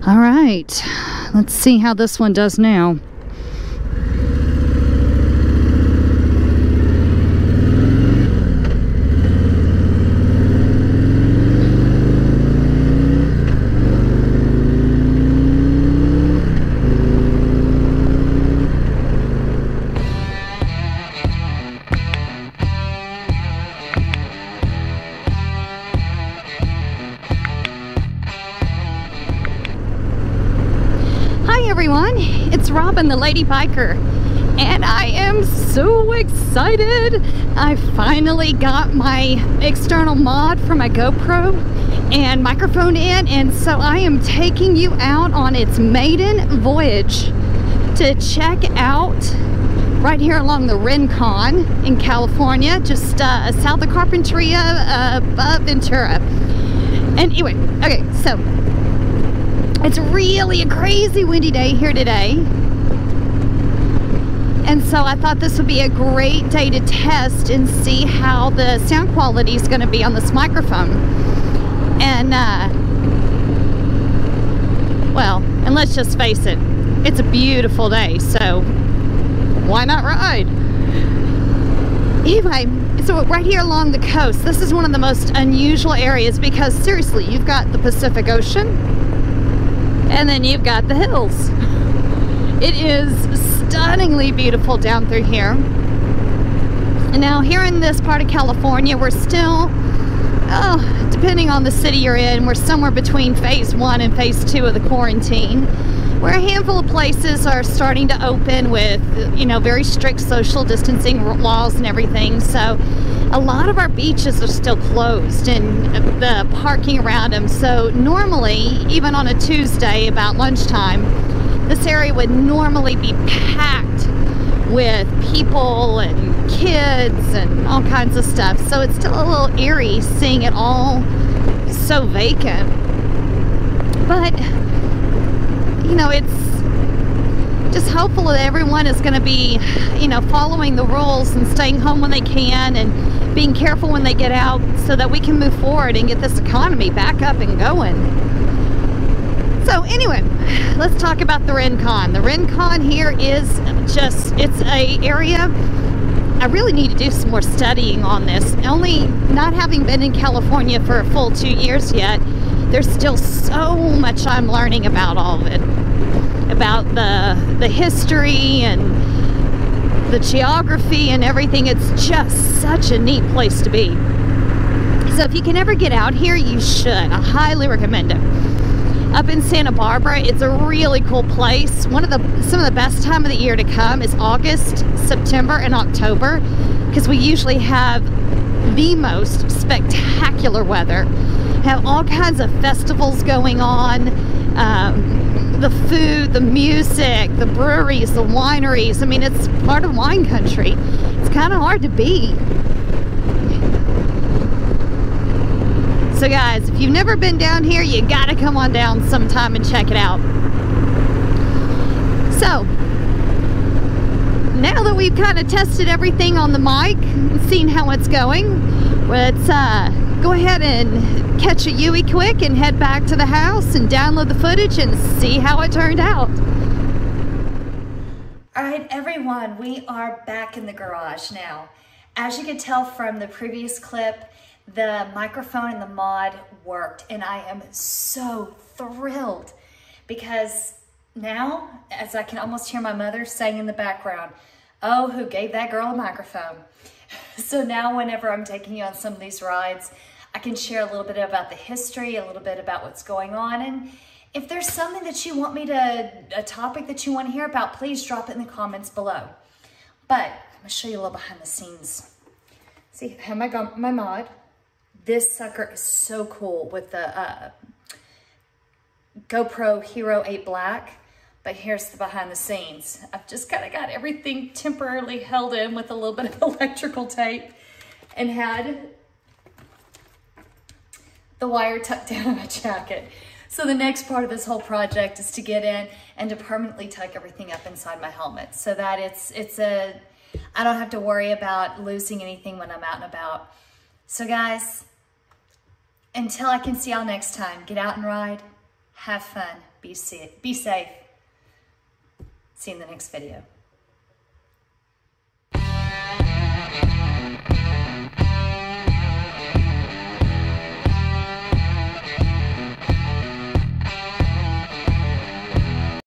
All right, let's see how this one does now. Everyone, it's Robin the Lady Biker, and I am so excited. I finally got my external mod for my GoPro and microphone in, and so I am taking you out on its maiden voyage to check out right here along the Rincon in California, just south of Carpinteria, above Ventura. And anyway, okay, so it's really a crazy windy day here today, and so I thought this would be a great day to test and see how the sound quality is going to be on this microphone. And well, and let's just face it, it's a beautiful day, so why not ride? Anyway, so right here along the coast, this is one of the most unusual areas because seriously, you've got the Pacific Ocean, and then you've got the hills. It is stunningly beautiful down through here. And now here in this part of California, we're still, depending on the city you're in, we're somewhere between phase 1 and phase 2 of the quarantine, where a handful of places are starting to open with, you know, very strict social distancing laws and everything. So a lot of our beaches are still closed and the parking around them. So normally, even on a Tuesday about lunchtime, this area would normally be packed with people and kids and all kinds of stuff. So it's still a little eerie seeing it all so vacant. But, you know, it's just hopeful that everyone is going to be, you know, following the rules and staying home when they can and being careful when they get out so that we can move forward and get this economy back up and going. So anyway, let's talk about the Rincon. The Rincon here is just, it's a area, I really need to do some more studying on this. Only not having been in California for a full 2 years yet, there's still so much I'm learning about all of it. About the history and the geography and everything. It's just such a neat place to be. So if you can ever get out here, you should. I highly recommend it. Up in Santa Barbara, it's a really cool place. Some of the best time of the year to come is August, September, and October, because we usually have the most spectacular weather. Have all kinds of festivals going on. The food, the music, the breweries, the wineries. I mean, it's part of wine country. It's kind of hard to beat. So guys, if you've never been down here, you gotta come on down sometime and check it out. So, now that we've kind of tested everything on the mic and seen how it's going, let's go ahead and catch a Yui quick and head back to the house and download the footage and see how it turned out. All right, everyone, we are back in the garage now. As you could tell from the previous clip, the microphone and the mod worked, and I am so thrilled because now, as I can almost hear my mother saying in the background, oh, who gave that girl a microphone? So now whenever I'm taking you on some of these rides, I can share a little bit about the history, a little bit about what's going on, and if there's something that you want me to, a topic that you want to hear about, please drop it in the comments below. But I'm gonna show you a little behind the scenes. See, I have my mod. This sucker is so cool with the GoPro Hero8 Black. But here's the behind the scenes. I've just kind of got everything temporarily held in with a little bit of electrical tape and had the wire tucked down in my jacket. So the next part of this whole project is to get in and to permanently tuck everything up inside my helmet so that I don't have to worry about losing anything when I'm out and about. So guys, until I can see y'all next time, get out and ride. have fun, be safe. See you in the next video.